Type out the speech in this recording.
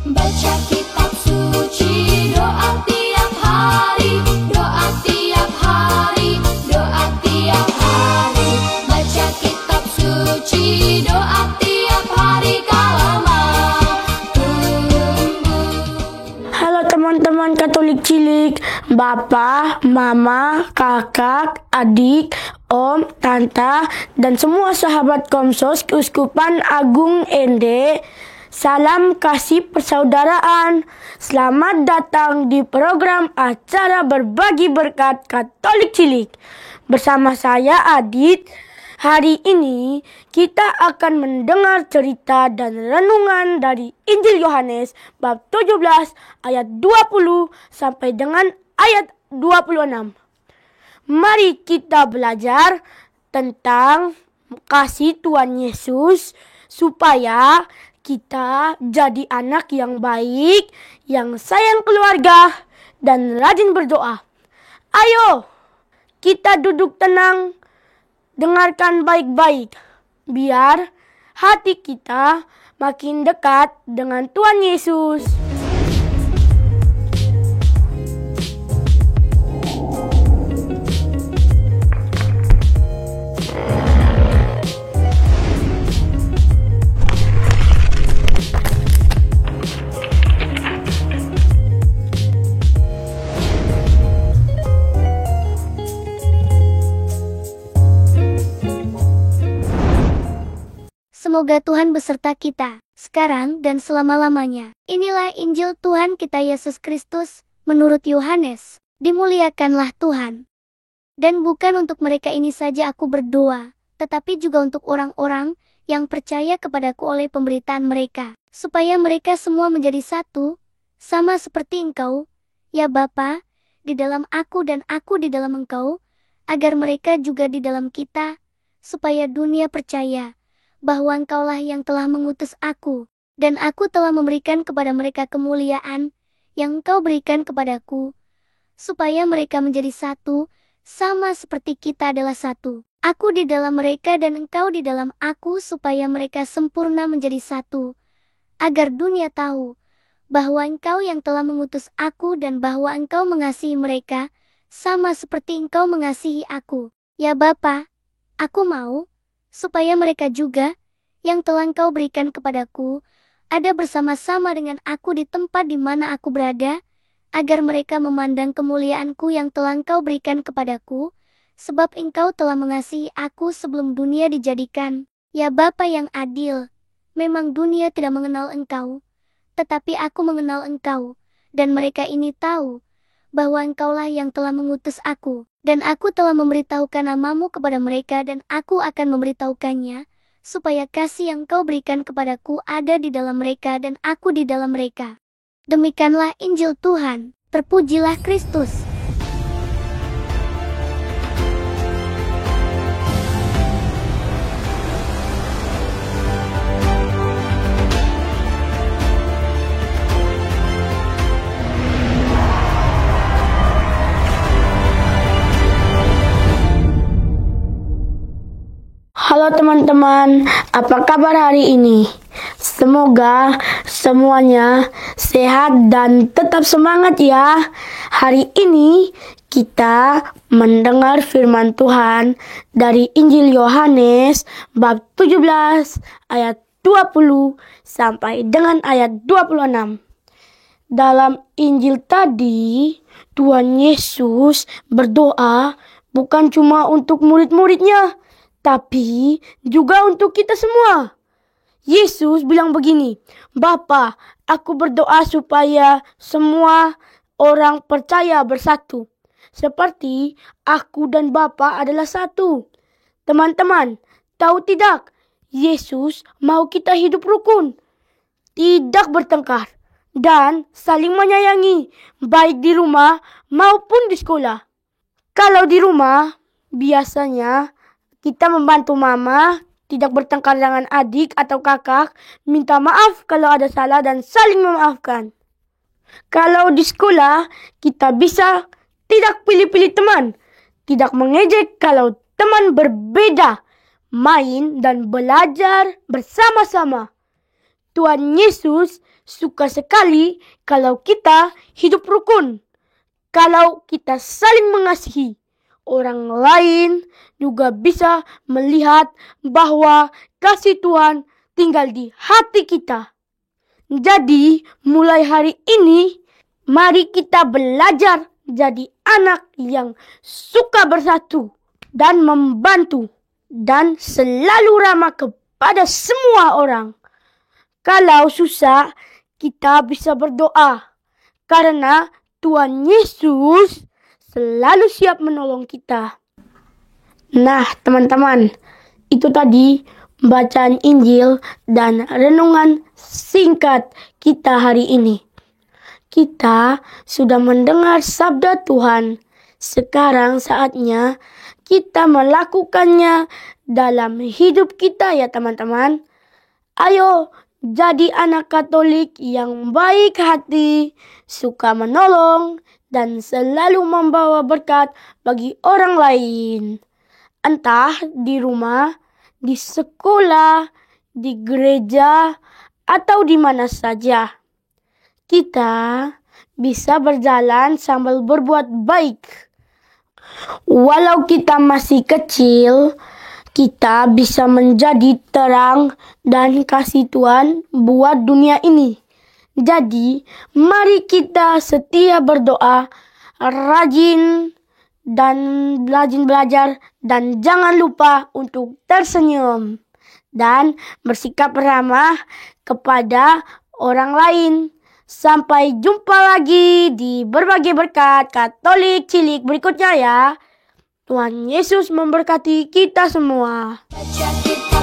Baca kitab suci, doa tiap hari, doa tiap hari, doa tiap hari. Baca kitab suci, doa tiap hari kalau mau tumbuh. Halo teman-teman Katolik Cilik, Bapak, Mama, Kakak, adik, Om, Tante, dan semua sahabat Komsos Keuskupan Agung Ende. Salam kasih persaudaraan. Selamat datang di program acara berbagi berkat Katolik Cilik. Bersama saya Adit. Hari ini kita akan mendengar cerita dan renungan dari Injil Yohanes bab 17 ayat 20 sampai dengan ayat 26. Mari kita belajar tentang kasih Tuhan Yesus supaya kita jadi anak yang baik, yang sayang keluarga, dan rajin berdoa. Ayo, kita duduk tenang, dengarkan baik-baik, biar hati kita makin dekat dengan Tuhan Yesus. Semoga Tuhan beserta kita, sekarang dan selama-lamanya. Inilah Injil Tuhan kita Yesus Kristus, menurut Yohanes. Dimuliakanlah Tuhan. Dan bukan untuk mereka ini saja aku berdoa, tetapi juga untuk orang-orang yang percaya kepadaku oleh pemberitaan mereka, supaya mereka semua menjadi satu, sama seperti Engkau, ya Bapa, di dalam aku dan aku di dalam Engkau, agar mereka juga di dalam kita, supaya dunia percaya bahwa Engkaulah yang telah mengutus aku, dan aku telah memberikan kepada mereka kemuliaan yang Engkau berikan kepadaku, supaya mereka menjadi satu, sama seperti kita adalah satu. Aku di dalam mereka dan Engkau di dalam aku, supaya mereka sempurna menjadi satu, agar dunia tahu bahwa Engkau yang telah mengutus aku dan bahwa Engkau mengasihi mereka, sama seperti Engkau mengasihi aku. Ya Bapa, aku mau supaya mereka juga, yang telah Engkau berikan kepadaku, ada bersama-sama dengan aku di tempat di mana aku berada, agar mereka memandang kemuliaanku yang telah Engkau berikan kepadaku, sebab Engkau telah mengasihi aku sebelum dunia dijadikan. Ya Bapa yang adil, memang dunia tidak mengenal Engkau, tetapi aku mengenal Engkau, dan mereka ini tahu bahwa Engkaulah yang telah mengutus aku, dan aku telah memberitahukan namamu kepada mereka dan aku akan memberitahukannya, supaya kasih yang Kau berikan kepadaku ada di dalam mereka dan aku di dalam mereka. Demikianlah Injil Tuhan, terpujilah Kristus. Halo teman-teman, apa kabar hari ini? Semoga semuanya sehat dan tetap semangat ya. Hari ini kita mendengar firman Tuhan dari Injil Yohanes bab 17 ayat 20 sampai dengan ayat 26. Dalam Injil tadi, Tuhan Yesus berdoa bukan cuma untuk murid-muridnya, tapi juga untuk kita semua. Yesus bilang begini, Bapa, aku berdoa supaya semua orang percaya bersatu, seperti aku dan Bapa adalah satu. Teman-teman, tahu tidak? Yesus mau kita hidup rukun, tidak bertengkar, dan saling menyayangi, baik di rumah maupun di sekolah. Kalau di rumah, biasanya kita membantu mama, tidak bertengkar dengan adik atau kakak, minta maaf kalau ada salah dan saling memaafkan. Kalau di sekolah, kita bisa tidak pilih-pilih teman, tidak mengejek kalau teman berbeda, main dan belajar bersama-sama. Tuhan Yesus suka sekali kalau kita hidup rukun. Kalau kita saling mengasihi, orang lain juga bisa melihat bahwa kasih Tuhan tinggal di hati kita. Jadi, mulai hari ini, mari kita belajar jadi anak yang suka bersatu dan membantu dan selalu ramah kepada semua orang. Kalau susah, kita bisa berdoa karena Tuhan Yesus selalu siap menolong kita. Nah, teman-teman, itu tadi bacaan Injil dan renungan singkat kita hari ini. Kita sudah mendengar sabda Tuhan. Sekarang saatnya kita melakukannya dalam hidup kita ya teman-teman. Ayo jadi anak Katolik yang baik hati, suka menolong, dan selalu membawa berkat bagi orang lain. Entah di rumah, di sekolah, di gereja, atau di mana saja. Kita bisa berjalan sambil berbuat baik. Walau kita masih kecil, kita bisa menjadi terang dan kasih Tuhan buat dunia ini. Jadi, mari kita setia berdoa, rajin belajar, dan jangan lupa untuk tersenyum dan bersikap ramah kepada orang lain. Sampai jumpa lagi di berbagai berkat Katolik Cilik berikutnya ya. Tuhan Yesus memberkati kita semua. Baca kitab